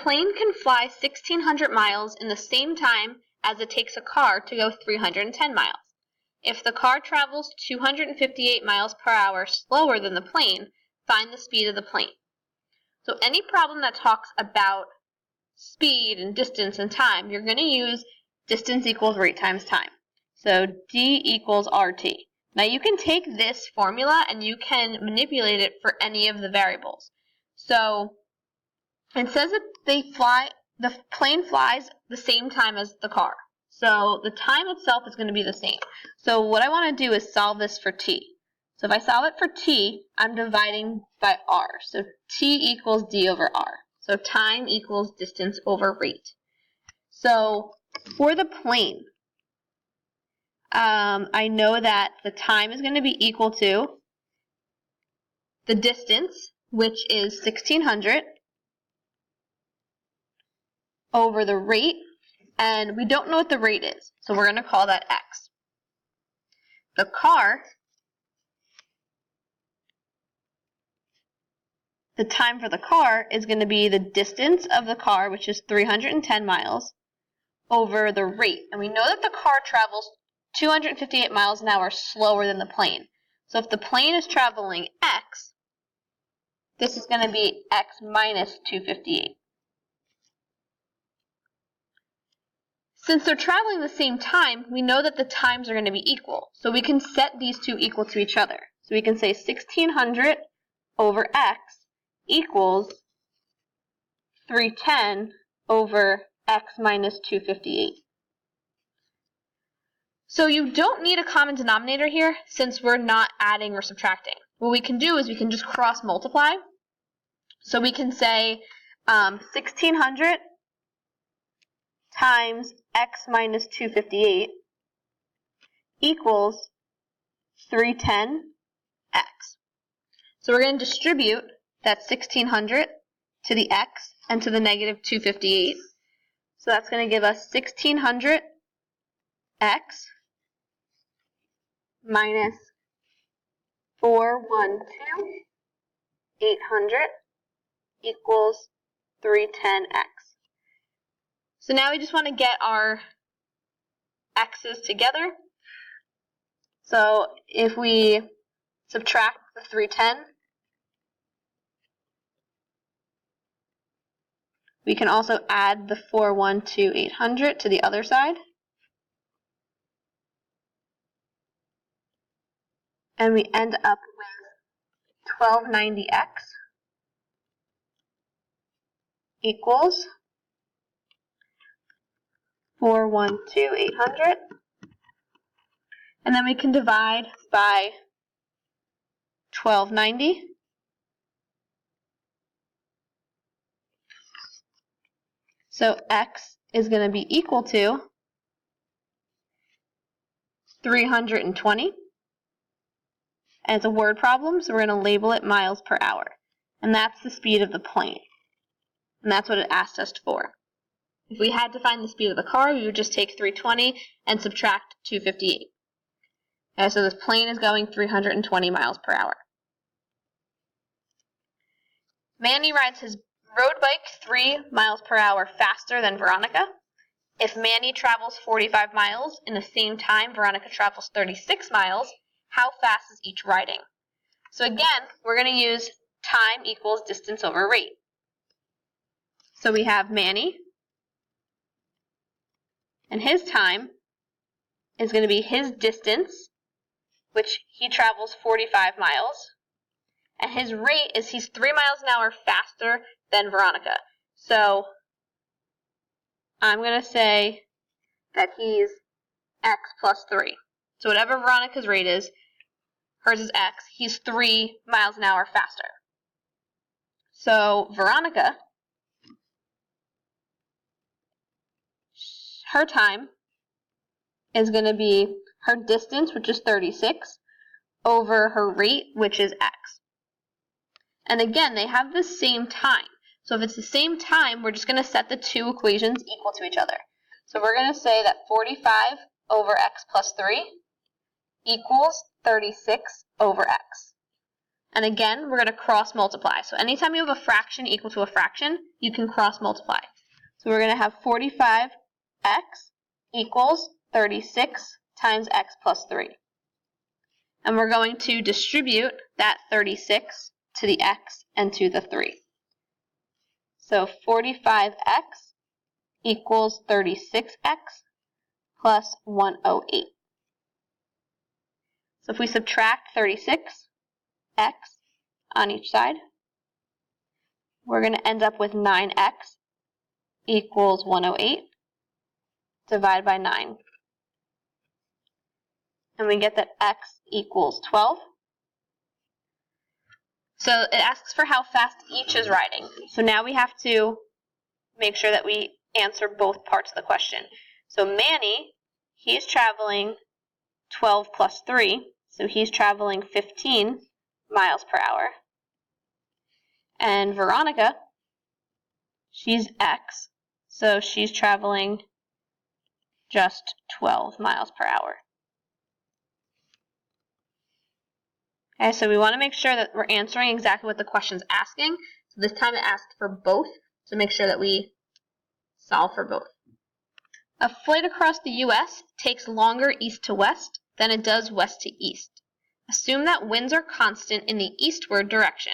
plane can fly 1,600 miles in the same time as it takes a car to go 310 miles. If the car travels 258 miles per hour slower than the plane, find the speed of the plane. So any problem that talks about speed and distance and time, you're going to use distance equals rate times time. So D equals RT. Now you can take this formula and you can manipulate it for any of the variables. So it says that the plane flies the same time as the car. So the time itself is going to be the same. So what I want to do is solve this for t. So if I solve it for t, I'm dividing by r. So t equals d over r. So time equals distance over rate. So for the plane, I know that the time is going to be equal to the distance, which is 1,600, over the rate, and we don't know what the rate is, so we're going to call that x. The car, the time for the car is going to be the distance of the car, which is 310 miles, over the rate. And we know that the car travels 258 miles an hour slower than the plane. So if the plane is traveling x, this is going to be x minus 258. Since they're traveling the same time, we know that the times are going to be equal. So we can set these two equal to each other. So we can say 1,600 over x equals 310 over x minus 258. So you don't need a common denominator here since we're not adding or subtracting. What we can do is we can just cross multiply. So we can say 1,600 times x minus 258 equals 310x. So we're going to distribute that 1,600 to the x and to the negative 258. So that's going to give us 1,600x minus 412,800 equals 310x. So now we just want to get our x's together. So if we subtract the 310, we can also add the 412,800 to the other side. And we end up with 1290x equals 412,800. And then we can divide by 1290. So x is going to be equal to 320. And it's a word problem, so we're going to label it miles per hour. And that's the speed of the plane. And that's what it asked us for. If we had to find the speed of the car, we would just take 320 and subtract 258. So this plane is going 320 miles per hour. Manny rides his road bike 3 miles per hour faster than Veronica. If Manny travels 45 miles in the same time Veronica travels 36 miles, how fast is each riding? So again, we're going to use time equals distance over rate. So we have Manny, and his time is going to be his distance, which he travels 45 miles, and his rate is he's 3 miles an hour faster than Veronica. So I'm going to say that he's x plus 3. So whatever Veronica's rate is, hers is x, he's 3 miles an hour faster. So Veronica, her time is going to be her distance, which is 36, over her rate, which is x. And again, they have the same time. So if it's the same time, we're just going to set the two equations equal to each other. So we're going to say that 45 over x plus 3 equals 36 over x. And again, we're going to cross multiply. So anytime you have a fraction equal to a fraction, you can cross multiply. So we're going to have 45x equals 36 times x plus 3. And we're going to distribute that 36 to the x and to the 3. So 45x equals 36x plus 108. So if we subtract 36x on each side, we're going to end up with 9x equals 108 divided by 9. And we get that x equals 12. So it asks for how fast each is riding. So now we have to make sure that we answer both parts of the question. So Manny, he's traveling 12 plus 3, so he's traveling 15 miles per hour. And Veronica, she's x, so she's traveling just 12 miles per hour. Okay, so we want to make sure that we're answering exactly what the question's asking. So this time it asked for both, so make sure that we solve for both. A flight across the U.S. takes longer east to west than it does west to east. Assume that winds are constant in the eastward direction.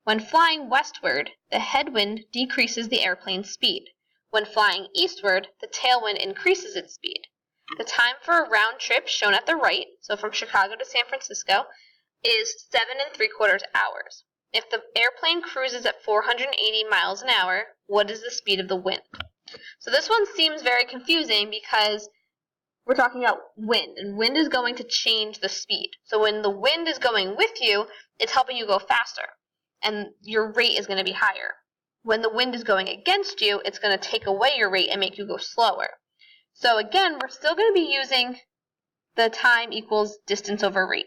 When flying westward, the headwind decreases the airplane's speed. When flying eastward, the tailwind increases its speed. The time for a round trip shown at the right, so from Chicago to San Francisco, is 7 3/4 hours. If the airplane cruises at 480 miles an hour, what is the speed of the wind? So this one seems very confusing because we're talking about wind, and wind is going to change the speed. So when the wind is going with you, it's helping you go faster, and your rate is going to be higher. When the wind is going against you, it's going to take away your rate and make you go slower. So again, we're still going to be using the time equals distance over rate.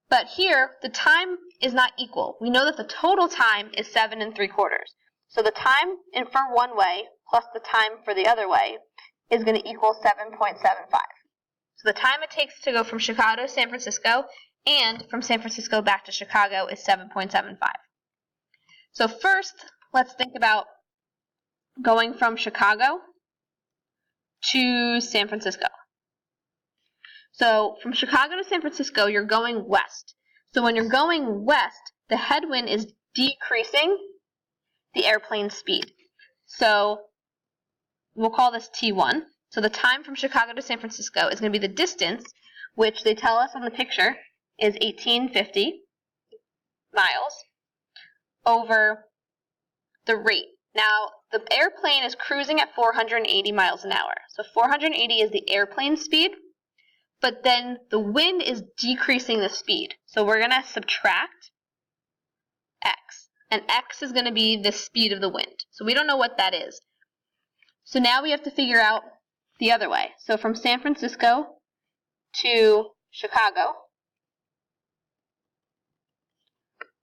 But here, the time is not equal. We know that the total time is 7 3/4. So the time for one way plus the time for the other way is going to equal 7.75. So the time it takes to go from Chicago to San Francisco and from San Francisco back to Chicago is 7.75. So first, let's think about going from Chicago to San Francisco. So from Chicago to San Francisco, you're going west. So when you're going west, the headwind is decreasing the airplane's speed. So we'll call this T1. So the time from Chicago to San Francisco is going to be the distance, which they tell us on the picture is 1850 miles, over the rate. Now, the airplane is cruising at 480 miles an hour. So 480 is the airplane speed, but then the wind is decreasing the speed. So we're going to subtract x, and x is going to be the speed of the wind. So we don't know what that is. So now we have to figure out the other way. So from San Francisco to Chicago,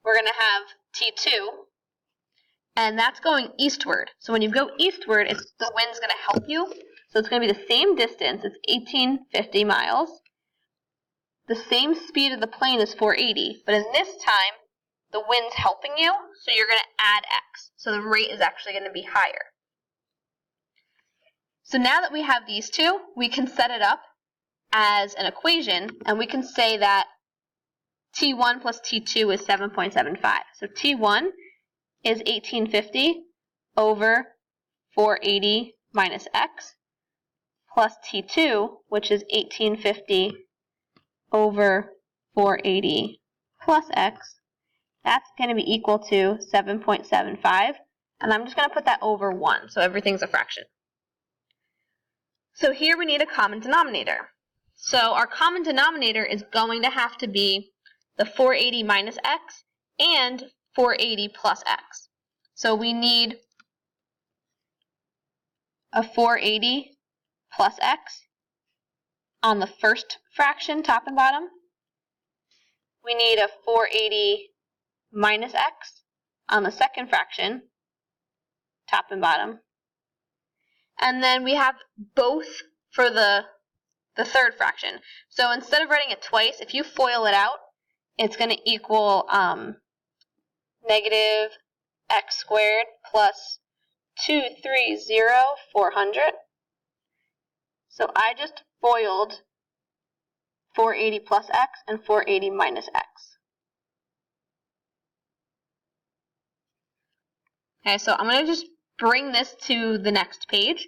we're going to have T2, and that's going eastward. So when you go eastward, the wind's going to help you. So it's going to be the same distance. It's 1850 miles. The same speed of the plane is 480, but in this time, the wind's helping you, so you're going to add x. So the rate is actually going to be higher. So now that we have these two, we can set it up as an equation, and we can say that T1 plus T2 is 7.75. So T1 is 1850 over 480 minus x, plus T2, which is 1850 over 480 plus x. That's going to be equal to 7.75, and I'm just going to put that over 1, so everything's a fraction. So here we need a common denominator. So our common denominator is going to have to be the 480 minus x and 480 plus x. So we need a 480 plus x on the first fraction, top and bottom. We need a 480 minus x on the second fraction, top and bottom. And then we have both for the third fraction. So instead of writing it twice, if you FOIL it out, it's going to equal negative x squared plus 230, 400. So I just FOILed 480 plus x and 480 minus x. Okay, so I'm going to just bring this to the next page.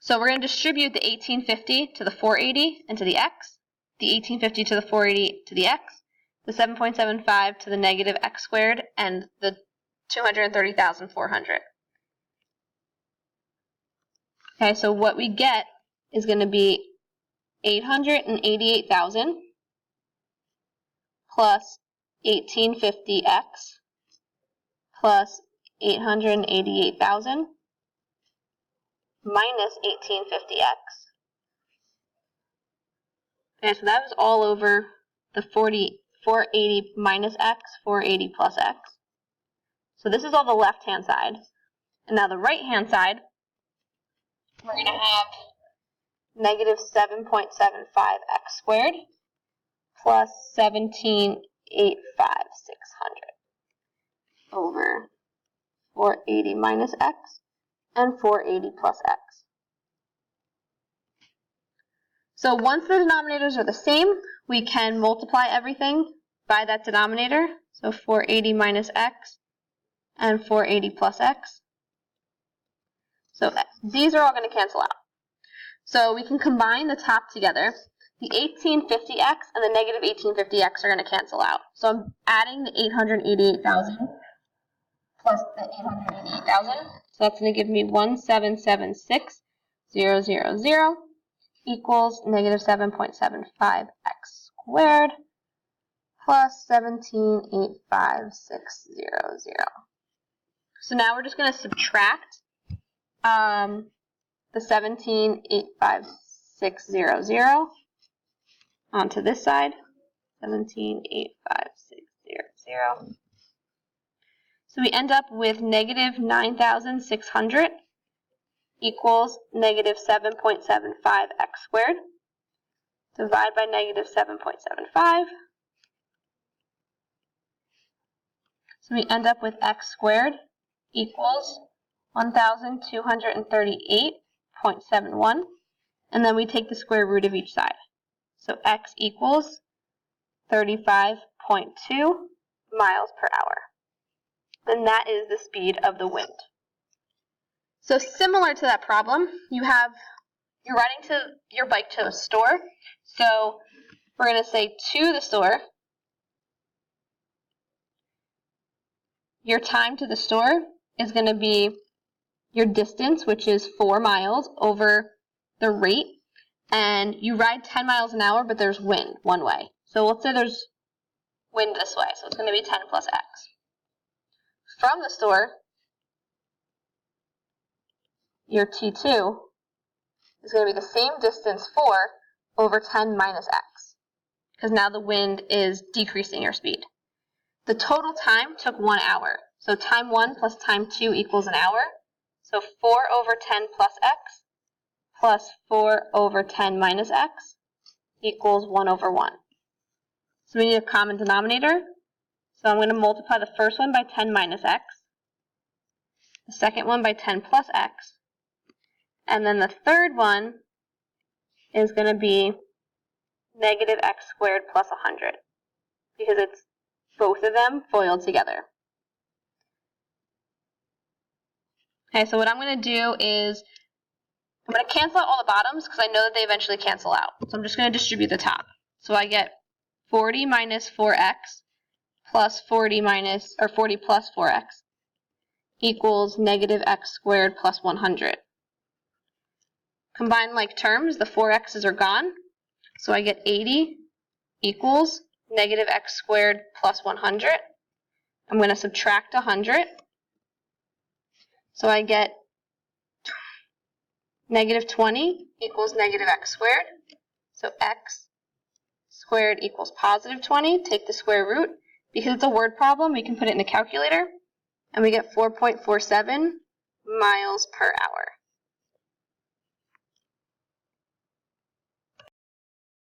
So we're going to distribute the 1850 to the 480 and to the x, the 1850 to the 480 to the x, the 7.75 to the negative x squared, and the 230,400. Okay, so what we get is going to be 888,000 plus 1850x plus 888,000 minus 1850x. Okay, so that was all over the 480 minus x, 480 plus x. So this is all the left-hand side. And now the right-hand side, we're going to have negative 7.75x squared plus 17,85600 over 480 minus x and 480 plus x. So once the denominators are the same, we can multiply everything by that denominator. So 480 minus x and 480 plus x. So these are all going to cancel out. So we can combine the top together. The 1850x and the negative 1850x are going to cancel out. So I'm adding the 888,000 plus the 888,000. So that's going to give me 1776000 equals negative 7.75x squared plus 17,85600. So now we're just going to subtract the 17,85600 onto this side, 17,85600. So we end up with negative 9,600 equals negative 7.75x squared. Divide by negative 7.75. So we end up with x squared equals 1,238.71. And then we take the square root of each side. So x equals 35.2 miles per hour. And that is the speed of the wind. So similar to that problem, you're riding your bike to a store. So we're going to say to the store. Your time to the store is going to be your distance, which is 4 miles, over the rate. And you ride 10 miles an hour, but there's wind one way. So let's say there's wind this way. So it's going to be 10 plus x. From the store, your T2 is going to be the same distance, 4, over 10 minus x. Because now the wind is decreasing your speed. The total time took 1 hour. So time 1 plus time 2 equals an hour. So 4 over 10 plus x plus 4 over 10 minus x equals 1 over 1. So we need a common denominator. So I'm going to multiply the first one by 10 minus x, the second one by 10 plus x, and then the third one is going to be negative x squared plus 100, because it's both of them FOILed together. Okay, so what I'm going to do is I'm going to cancel out all the bottoms because I know that they eventually cancel out. So I'm just going to distribute the top. So I get 40 minus 4x plus 40 plus 4x equals negative x squared plus 100. Combine like terms, the 4x's are gone. So I get 80 equals negative x squared plus 100. I'm going to subtract 100. So I get negative 20 equals negative x squared. So x squared equals positive 20. Take the square root. Because it's a word problem, we can put it in a calculator. And we get 4.47 miles per hour.